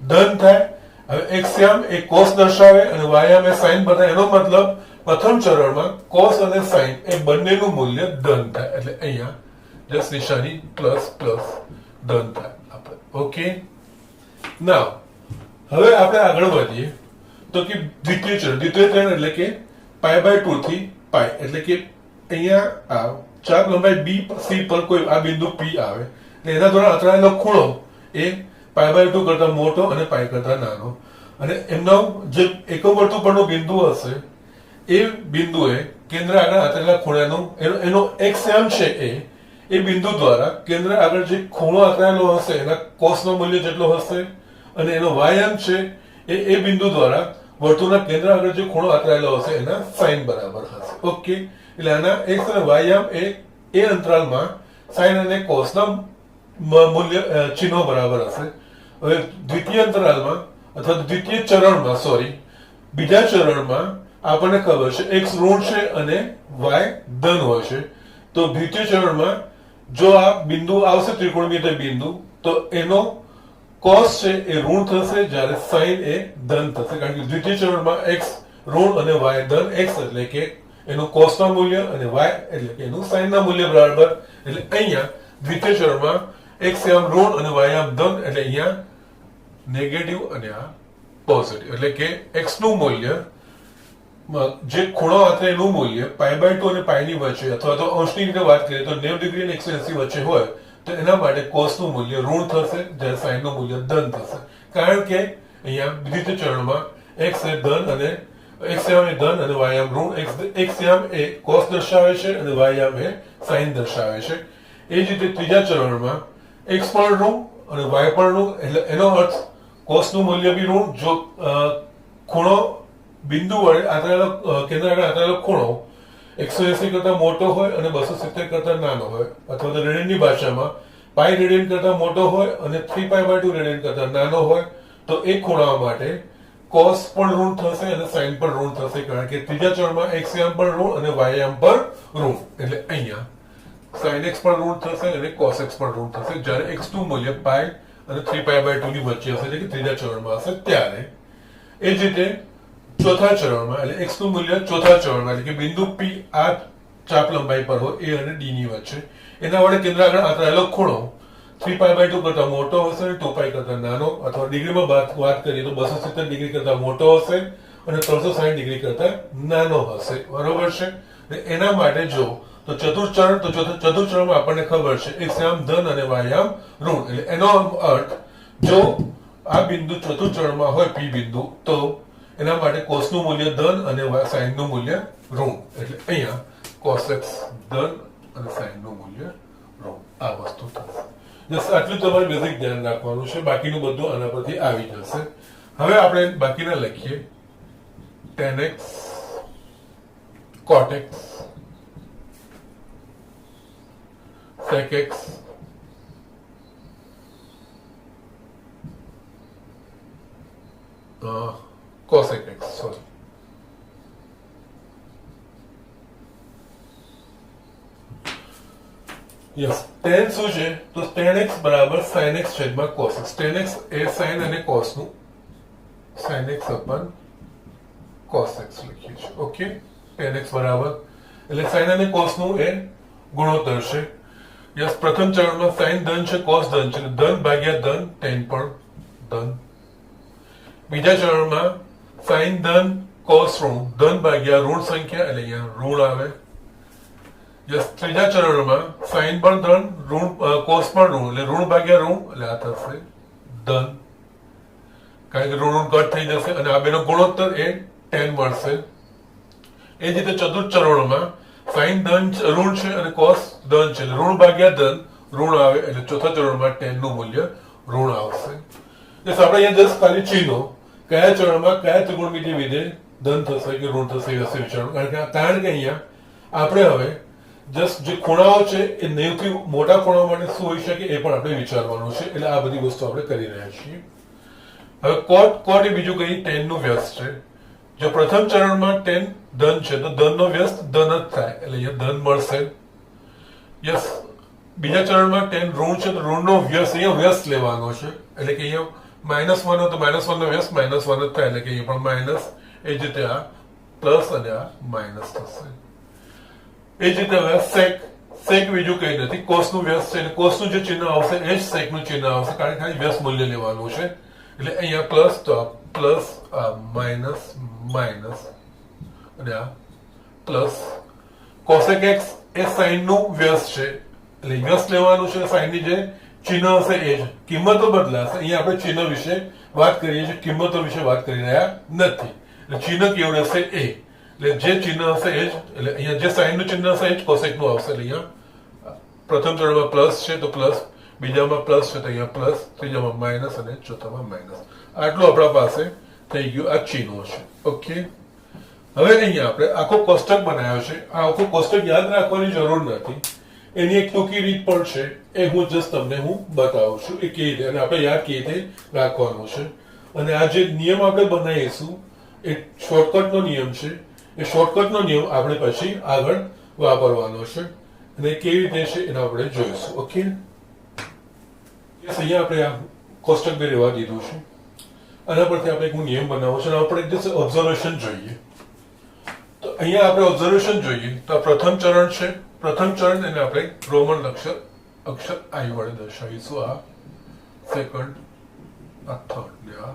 A: ધન થાય. હવે x યામ એ cos દર્શાવે અને y યામ એ sin બતાવે. એનો મતલબ પ્રથમ ચરણમાં cos અને sin એ બંનેનું મૂલ્ય ધન થાય. એટલે અહીંયા જસ્ટ નિશાની પ્લસ ધન થાય આપણે. ઓકે, નાઉ હવે આપણે આગળ વધીએ તો કે દ્વિતીય ચરણ એટલે કે π/2 થી π. એટલે કે અહીંયા આ ચાપ લંબાઈ BC પર કોઈ આ બિંદુ P આવે એટલે એના દ્વારા આંતરાયેલો ખૂણો એ π/2 કરતા મોટો અને π કરતા નાનો અને એમનો જે એકમ વર્તુળ પરનો બિંદુ હશે એ બિંદુએ કેન્દ્ર આગળ આંતરેલા ખૂણાનું એનો એક્સ છે એ બિંદુ દ્વારા કેન્દ્ર આગળ જે ખૂણો આંતરેલો હશે એના કોસનું મૂલ્ય જેટલો હશે, અને એનો વાય છે એ બિંદુ દ્વારા વર્તુળના કેન્દ્ર આગળ જે ખૂણો આંતરેલો હશે એના સાઇન બરાબર હશે. ઓકે, એટલે આના એક્સ અને વાય એ અંતરાલમાં સાઇન અને કોસના મૂલ્ય ચિહ્નો બરાબર હશે. હવે દ્વિતીય અંતરાલમાં અથવા દ્વિતીય ચરણમાં બીજા ચરણમાં આપણને ખબર છે એક્સ ઋણ છે અને વાય ધન હોય છે. તો દ્વિતીય ચરણમાં જો આ બિંદુ આવશે ત્રિકોણમિતિય બિંદુ, તો એનો કોસ છે એ ઋણ થશે, જ્યારે સાઇન એ ધન થશે. કારણ કે દ્વિતીય ચરણમાં એક્સ ઋણ અને વાય ધન. એક્સ એટલે કે એનું કોસના મૂલ્ય અને વાય એટલે કે એનું સાઇનના મૂલ્ય બરાબર. એટલે અહીંયા દ્વિતીય ચરણમાં એક્સ આમ ઋણ અને વાય આમ ધન, એટલે અહીંયા નેગેટિવ અને આ પોઝિટિવ. એટલે કે એક્સ નું મૂલ્ય જે ખૂણો આંતરે એનું મૂલ્ય π/2 અને π ની વચ્ચે અથવા તો અંશની રીતે વાત કરીએ તો 90 ડિગ્રી અને 180 વચ્ચે હોય તો એના માટે કોસ નું મૂલ્ય ઋણ થશે, જ્યારે સાઇન નું મૂલ્ય ધન થશે. કારણ કે અહીંયા દ્વિતીય ચરણમાં એક્સ એ ધન અને એક્સ આમ એ ધન અને વાય આમ ઋણ. એક્સ આમ એ કોસ દર્શાવે છે અને વાય આમ એ સાઇન દર્શાવે છે. એ જ રીતે ત્રીજા ચરણમાં એક્સ પણ ઋણ અને વાય પણ ઋણ. એટલે એનો અર્થ કોસ નું મૂલ્ય બી ઋણ જો ખૂણો બિંદુ વડે આંતરેલો કેન્દ્ર આગળ આંતરેલો ખૂણો 180 કરતા મોટો હોય અને 270 કરતા નાનો હોય, અથવા તો રેડિયનની ભાષામાં પાઈ રેડિયન કરતા મોટો હોય અને 3π/2 રેડિયન કરતા નાનો હોય, તો એ ખૂણા માટે કોસ પણ ઋણ થશે અને સાઇન પણ ઋણ થશે. કારણ કે ત્રીજા ચરણમાં એક્સ આમ પણ ઋણ અને વાય આમ પણ ઋણ. એટલે અહીંયા સાઇન એક્સ પણ ઋણ થશે અને કોસ એક્સ પણ ઋણ થશે, જ્યારે એક્સ નું મૂલ્ય પાઈ અને 3π/2 ની વચ્ચે હશે, એટલે કે ત્રીજા ચરણમાં હશે ત્યારે. એ જ રીતે ચોથા ચરણમાં એટલે એક્સ નું મૂલ્ય ચોથા ચરણમાં એટલે કે બિંદુ પી આ ચાપ લંબાઈ પર હોય એ અને ડી ની વચ્ચે, એના વડે કેન્દ્ર આગળ આંતરેલો ખૂણો 3π/2 કરતા મોટો હશે અને 2π કરતા નાનો, અથવા ડિગ્રીમાં વાત કરીએ તો 270 ડિગ્રી કરતા મોટો હશે અને 360 ડિગ્રી કરતા નાનો હશે. બરોબર છે. એના માટે જો તો ચતુર્ચરણ, તો ચતુર્ચરણમાં આપણને ખબર છે એક્સ આમ ધન અને વાય આમ ઋણ. એટલે એનો અર્થ જો આ બિંદુ ચતુર્ચરણમાં હોય પી બિંદુ, તો એના માટે કોસ નું મૂલ્ય ધન અને સાઇન નું મૂલ્ય ઋણ. એટલે અહીંયા કોસ એક્સ ધન અને સાઇન નું મૂલ્ય ઋણ. આ વસ્તુ થશે. જસ્ટ આટલું તમારે બેઝિક ધ્યાન રાખવાનું છે, બાકીનું બધું આના પરથી આવી જશે. હવે આપણે બાકીના લખીએ. tan x cot x sec x cosec x. Sorry, yes, tan શું છે તો tan x બરાબર sin x છેદમાં cos x. tan x એ sin અને cos નું sin x upon cos x લખીએ છીએ. ઓકે, tan x બરાબર એટલે sin અને cos નું એ ગુણોત્તર છે. યસ, પ્રથમ ચરણમાં sin ધન છે, cos ધન છે, ધન ભાગ્યા ધન, tan પણ ધન. બીજા ચરણમાં sin ધન, cos ઋણ, ધન ભાગ્યા ઋણ સંખ્યા એટલે અહીંયા ઋણ આવે. યસ, ત્રીજા ચરણમાં sin પણ ધન, ઋણ cos પણ ઋણ એટલે ઋણ ભાગ્યા ઋણ એટલે આ થશે ધન. કારણ કે ઋણ કટ થઈ જશે અને આ બેનો ગુણોત્તર એ tan મળશે. એ જ રીતે ચતુર્થ ચરણમાં sin ધન ઋણ છે અને cos ધન છે એટલે ઋણ ભાગ્યા ધન ઋણ આવે, એટલે ચોથા ચરણમાં tan નું મૂલ્ય ઋણ આવશે. યસ, આપણે અહીંયા જસ્ટ ખાલી ચિહ્નો કયા ચરણમાં કયા ત્રિકોણમિતિય વિધેય ધન થશે કે ઋણ થશે એ વિશે વિચારવું. કારણ કે અહીંયા આપણે હવે જસ્ટ જે ખૂણાઓ છે એ 90 થી મોટા ખૂણાઓ માટે શું હોઈ શકે એ પણ આપણે વિચારવાનું છે. એટલે આ બધી વસ્તુ આપણે કરી રહ્યા છીએ. હવે કોટ એ બીજું કઈ tan નું વ્યસ્ત છે. જો પ્રથમ ચરણમાં tan ધન છે તો ધન નો વ્યસ્ત ધન જ થાય, એટલે અહીંયા ધન મળશે. યસ, બીજા ચરણમાં tan ઋણ છે તો ઋણ નો વ્યસ્ત અહીંયા વ્યસ્ત લેવાનો છે, એટલે કે અહીંયા -1 હોય તો -1 નો વ્યસ્ત -1 જ થાય, એટલે કે અહીંયા પણ માઇનસ. એ જ રીતે આ પ્લસ અને આ માઇનસ થશે. એ જ રીતે હવે sec બીજું કઈ નથી, કોસ નું વ્યસ્ત છે, એટલે કોસ નું જે ચિહ્ન આવશે એ જ sec નું ચિહ્ન આવશે, કારણ કે ખાલી વ્યસ્ત મૂલ્ય લેવાનું છે. એટલે અહીંયા પ્લસ તો આ પ્લસ, આ માઇનસ માઇનસ અને આ પ્લસ. cosec x એ sin નું વ્યસ્ત છે, એટલે વ્યસ્ત લેવાનું છે. sin ની જે ચિહ્ન હશે એ જ, કિંમતો બદલાશે. અહીંયા આપણે ચિહ્ન વિશે વાત કરીએ છીએ, કિંમતો વિશે વાત કરી રહ્યા નથી. એટલે ચિહ્ન કેવું રહેશે એ, એટલે જે ચિહ્ન હશે એ જ, એટલે અહીંયા જે સાઈન નું ચિહ્ન હશે એ જ કોસેક નું આવશે. એટલે અહીંયા પ્રથમ ચરણમાં પ્લસ છે તો પ્લસ, બીજામાં પ્લસ છે તો અહીંયા પ્લસ, ત્રીજામાં માઇનસ અને ચોથામાં માઇનસ. આટલું આપણા પાસે થઈ ગયું આ ચિહ્નો છે. ઓકે, હવે અહીંયા આપણે આખો કોષ્ટક બનાવ્યો છે. આ આખો કોષ્ટક યાદ રાખવાની જરૂર નથી, એની એક ટૂંકી રીત પણ છે, એ હું જસ્ટ તમને બતાવું છું એ કેવી રીતે, અને આપણે યાદ કેવી રીતે રાખવાનું છે. અને આ જે નિયમ આપણે બનાવીશું એ શોર્ટકટનો નિયમ છે. એ શોર્ટકટનો નિયમ આપણે પછી આગળ વાપરવાનો છે, અને કેવી રીતે છે એને આપણે જોઈશું. ઓકે, અહીંયા આપણે આ કોષ્ટકને રહેવા દીધું છે. આના પરથી આપણે એક નિયમ બનાવવો છે, અને આપણે એક ઓબ્ઝર્વેશન જોઈએ. તો અહીંયા આપણે ઓબ્ઝર્વેશન જોઈએ તો આ પ્રથમ ચરણ છે. પ્રથમ ચરણ એને આપણે રોમન અક્ષર આઈ વડે દર્શાવીશું. આ સેકન્ડ, આ થર્ડ ને આ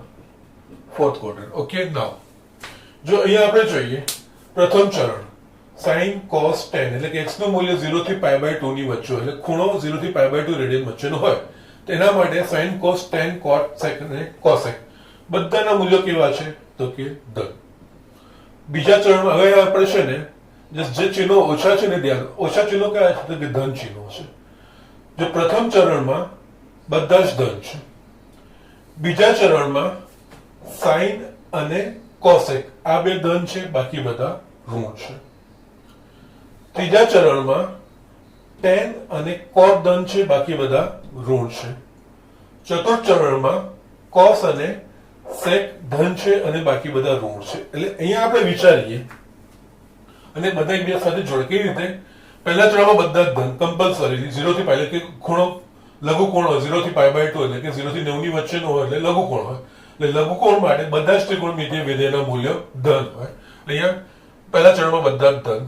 A: ફોર્થ ક્વોડ્રન્ટ. ઓકે, નાઉ જો અહીંયા આપણે જોઈએ પ્રથમ ચરણ sin cos tan, એટલે કે x નું મૂલ્ય 0 થી π/2 ની વચ્ચે હોય, એટલે ખૂણો 0 થી π/2 રેડિયન વચ્ચેનો હોય, તેના માટે sin cos tan cot sec અને cosec બધાના મૂલ્યો કેવા છે તો કે ધન. બીજા ચરણમાં હવે આપણે છે ને જે ચિહ્નો ઓછા છે ને ધ્યાન, ઓછા ચિહ્નો કયા છે તો કે ધન ચિહ્નો છે. જે પ્રથમ ચરણમાં બધા જ ધન છે, બીજા ચરણમાં sin અને cosec આ બે ધન છે, બાકી બધા ઋણ છે. ત્રીજા ચરણમાં tan અને cot ધન છે, બાકી બધા ઋણ છે. ચતુર્થ ચરણમાં cos અને sec ધન છે અને બાકી બધા ઋણ છે. એટલે અહીંયા આપણે વિચારીએ અને બધા એકબીજા સાથે જોડે કેવી રીતે. પહેલા ચરણમાં બધા જ ધન કમ્પલસરી 0 થી π, એટલે કે ખૂણો લઘુકોણ હોય 0 થી π/2, એટલે કે 0 થી 9 ની વચ્ચેનો હોય એટલે લઘુકોણ હોય. એટલે લઘુકોણ માટે બધા જ ત્રિકોણમિતિય વિધેયના મૂલ્યો ધન હોય. અહીંયા પહેલા ચરણમાં બધા જ ધન.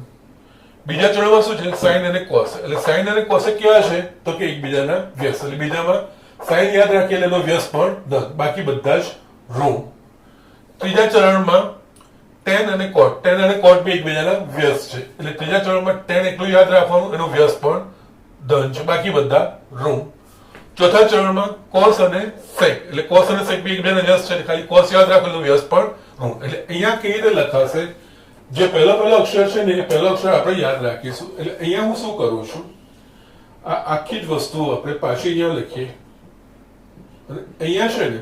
A: બીજા ચરણમાં શું છે sin અને cos, એટલે sin અને cos કેવા છે તો કે એકબીજાના વ્યસ્ત. એટલે બીજામાં sin યાદ રાખીએ એટલે એનો વ્યસ્ત પણ ધન, બાકી બધા જ ઋણ. ત્રીજા ચરણમાં tan અને cot બે એકબીજાના વ્યસ્ત છે, એટલે ત્રીજા ચરણમાં tan એકલું યાદ રાખવાનું, એનો વ્યસ્ત પણ ધન છે, બાકી બધા ઋણ. ચોથા ચરણમાં cos અને sec, એટલે cos અને sec બે એકબીજાના વ્યસ્ત છે, ખાલી cos યાદ રાખવાનું, વ્યસ્ત પણ ઋણ. એટલે અહીંયા કેવી રીતે લખાશે, જે પહેલો અક્ષર છે ને એ પહેલો અક્ષર આપણે યાદ રાખીશું. એટલે અહીંયા હું શું કરું છું, આ આખી જ વસ્તુ આપણે પાછી અહીંયા લખીએ. અને અહીંયા છે ને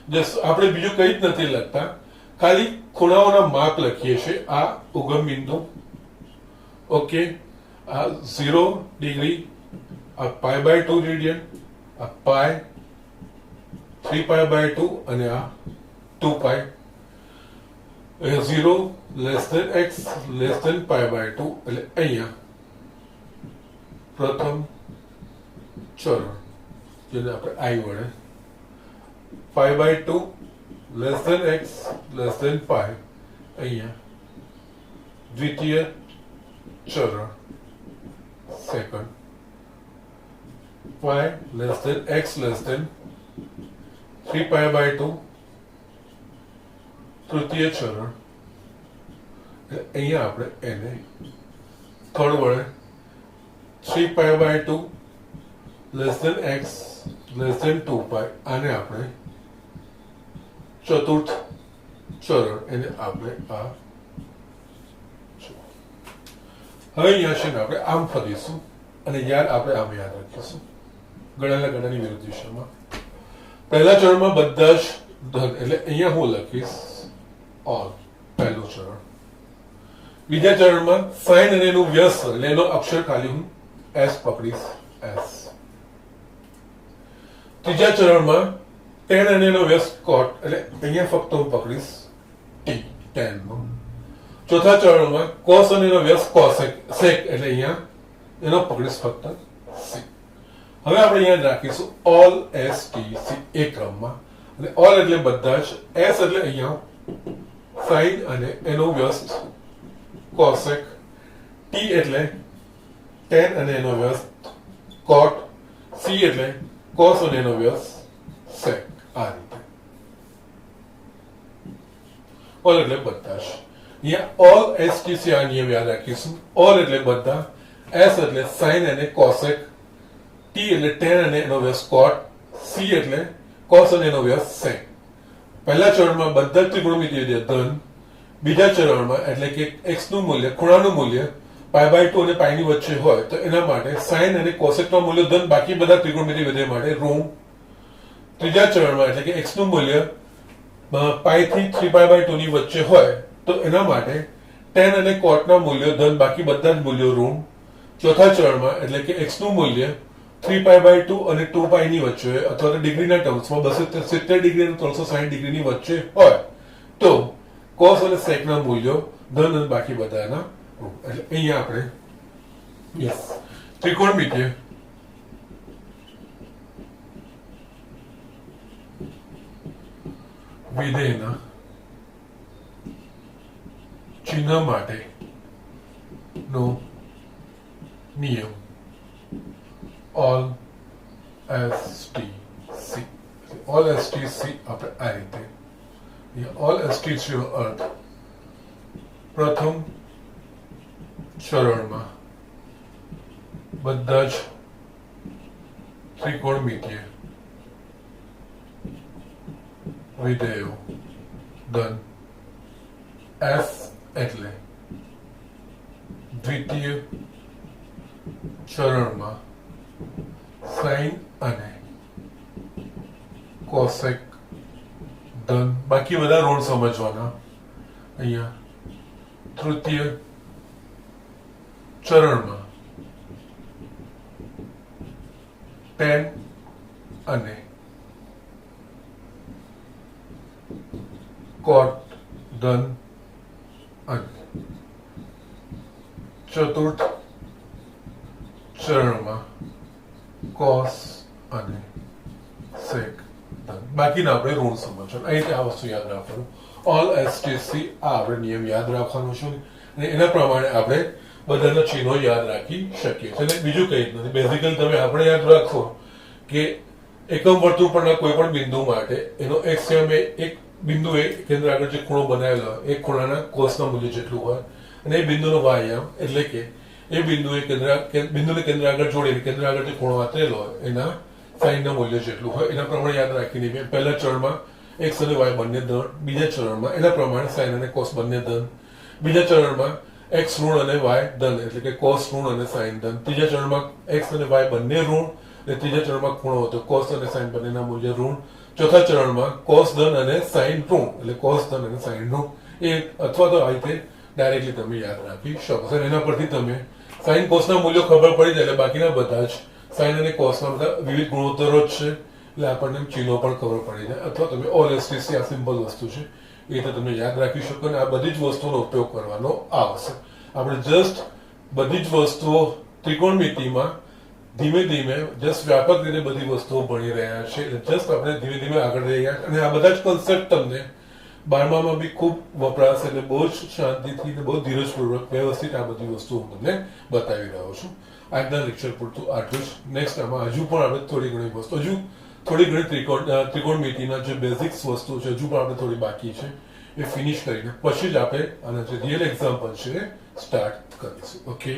A: જે આપણે બીજું કંઈ જ નથી લખતા, ખાલી ખૂણાઓના માપ લખીએ છીએ. આ ઉગમ બિંદુ, ઓકે, આ 0 ડિગ્રી, આ π/2 રેડિયન, આ પાય 3π/2 અને આ 2π. 0 less than x less than π/2, એટલે અહીંયા પ્રથમ ચરણ જેને આપણે i વડે, π/2 less than x less than π, અહીંયા દ્વિતીય ચરણ second, y less than x less than 3π/2 તૃતીય ચરણ. અહીંયા આપણે એને થર્ડ વડે 3π/2 less than x less than 2π, આને આપણે ચતુર્થ ચરણ, એને આપણે આ. હવે અહીંયા છે ને આપણે આમ ફરીશું અને આપણે આમ યાદ રાખીશું, ગણાની વિરુદ્ધ દિશામાં. પહેલા ચરણમાં બધા જ ધન, એટલે અહીંયા હું લખીશ ઓલ, પહેલું ચરણ. બીજા ચરણમાં sin અને એનું વ્યસ્ત, એટલે એનો અક્ષર ખાલી હું s પકડીશ, s. ત્રીજા ચરણમાં tan અને એનો વ્યસ્ત cot, એટલે અહીંયા ફક્ત હું પકડીશ t, tan નો. ચોથા ચરણમાં cos અને એનો વ્યસ્ત cosec, sec, એટલે અહીંયા એનો પકડીશ ફક્ત c. હવે આપણે યાદ રાખીશું all s t c એ ક્રમમાં. અને all એટલે બધા જ, s એટલે અહીંયા sin અને એનો વ્યસ્ત cosec, t એટલે tan અને એનો વ્યસ્ત cot, c એટલે cos અને એનો વ્યસ્ત sec. આ રીતે all એટલે બધા જ. અહીંયા all s t c આ નિયમ યાદ રાખીશું. all એટલે બધા, s એટલે sin અને cosec, t એટલે tan અને એનો વ્યસ્ત cot, c એટલે cos અને એનો વ્યસ્ત sec. પહેલા ચરણમાં બધા જ ત્રિકોણમિતિય ધન, બીજા ચરણમાં એટલે કે x નું મૂલ્ય ખૂણાનું મૂલ્ય π/2 અને π ની વચ્ચે હોય તો એના માટે sin અને cosecના મૂલ્યો ધન, બાકી બધા ત્રિકોણમિતિ વિધેય માટે ઋણ. ત્રીજા ચરણમાં એટલે કે x નું મૂલ્ય π થી 3π/2 ની વચ્ચે હોય તો એના માટે tan અને cot ના મૂલ્યો ધન, બાકી બધા જ મૂલ્યો ઋણ. ચોથા ચરણમાં એટલે કે x નું મૂલ્ય 3π/2 અને 2π ની વચ્ચે હોય અથવા તો ડિગ્રીના ટર્મ્સમાં 270 ડિગ્રી અને 360 ડિગ્રીની વચ્ચે હોય તો cos અને sec ના મૂલ્યો ધન અને બાકી બધાના ઋણ. એટલે અહીંયા આપણે યસ ત્રિકોણમિતિય વિધેયના ચિહ્ન માટે નો નિયમ all STC all STC આપણે આ રીતે all STC નો અર્થ પ્રથમ ચરણમાં બધા જ ત્રિકોણમિતિય વિધેયો ધન F એટલે દ્વિતીય ચરણમાં sin અને cosec ધન, બાકી બધા ઋણ સમજવાના. અહીંયા તૃતીય ચરણમાં tan અને cot ધન અને ચતુર્થ ચરણમાં cos અને sec ધન, બાકીના આપણે ઋણ સમજવાનું. અહીં આ વસ્તુ યાદ રાખવાનું. ઓલ STC આ આપણે નિયમ યાદ રાખવાનો છે અને એના પ્રમાણે આપણે બધાના ચિહ્નો યાદ રાખી શકીએ છીએ. એટલે બીજું કંઈ જ નથી. બેઝિકલી તમે આપણે યાદ રાખો કે એકમ વર્તુળ પરના કોઈ પણ બિંદુ માટે એનો x સામે એક બિંદુએ કેન્દ્ર આગળ જે ખૂણો બનાવેલો હોય એ ખૂણાના કોસના મૂલ્ય જેટલું હોય અને એ બિંદુનો y આમ એટલે કે એ બિંદુને કેન્દ્ર આગળ જોડીને કેન્દ્ર આગળ જે ખૂણો આતરેલો હોય એના સાઈનના મૂલ્ય જેટલું હોય એના પ્રમાણે યાદ રાખીને પહેલા ચરણમાં x અને y બંને ધન, બીજા ચરણમાં એના પ્રમાણે સાઈન અને કોસ બંને ધન, બીજા ચરણમાં x ઋણ અને y ધન એટલે કે કોસ ઋણ અને સાઈન ધન, ત્રીજા ચરણમાં x અને y બંને ઋણ અને ત્રીજા ચરણમાં ખૂણો હતો કોસ અને સાઈન બંનેના મૂલ્ય ઋણ, ચોથા ચરણમાં કોસ ધન અને સાઈન ઋણ એટલે કોસ ધન અને સાઈન ઋણ. એ અથવા તો આ રીતે ડાયરેક્ટલી તમે યાદ રાખી શકો છો. એના પરથી તમે સાઈન કોસના મૂલ્યો ખબર પડી જાય એટલે બાકીના બધા જ સાઈન અને કોસના બધા વિવિધ ગુણોત્તરો જ છે એટલે આપણને ચિહ્નો પણ ખબર પડી જાય. અથવા તમે ઓલ STC આ સિમ્પલ વસ્તુ છે એ રીતે તમે યાદ રાખી શકો અને આ બધી જ વસ્તુઓનો ઉપયોગ કરવાનો આવશે. આપણે જસ્ટ બધી જ વસ્તુઓ ત્રિકોણમિતિમાં ધીમે ધીમે જસ્ટ વ્યાપક રીતે બધી વસ્તુઓ ભણી રહ્યા છે. જસ્ટ આપણે ધીમે ધીમે આગળ રહ્યા અને આ બધા જ કોન્સેપ્ટ તમને 12માં બી ખૂબ વપરાશે એટલે બહુ જ શાંતિથી બહુ ધીરજપૂર્વક વ્યવસ્થિત આ બધી વસ્તુઓ તમને બતાવી રહ્યો છું. આજના લેક્ચર પૂરતું આટલું જ. નેક્સ્ટ આમાં હજુ પણ આપણે થોડી ઘણી વસ્તુ થોડી ઘણી ત્રિકોણમિતિના જે બેઝિક્સ વસ્તુ છે હજુ પણ આપણે થોડી બાકી છે એ ફિનિશ કરીને પછી જ આપણે આના જે રિયલ એક્ઝામ્પલ છે સ્ટાર્ટ કરીશું. ઓકે.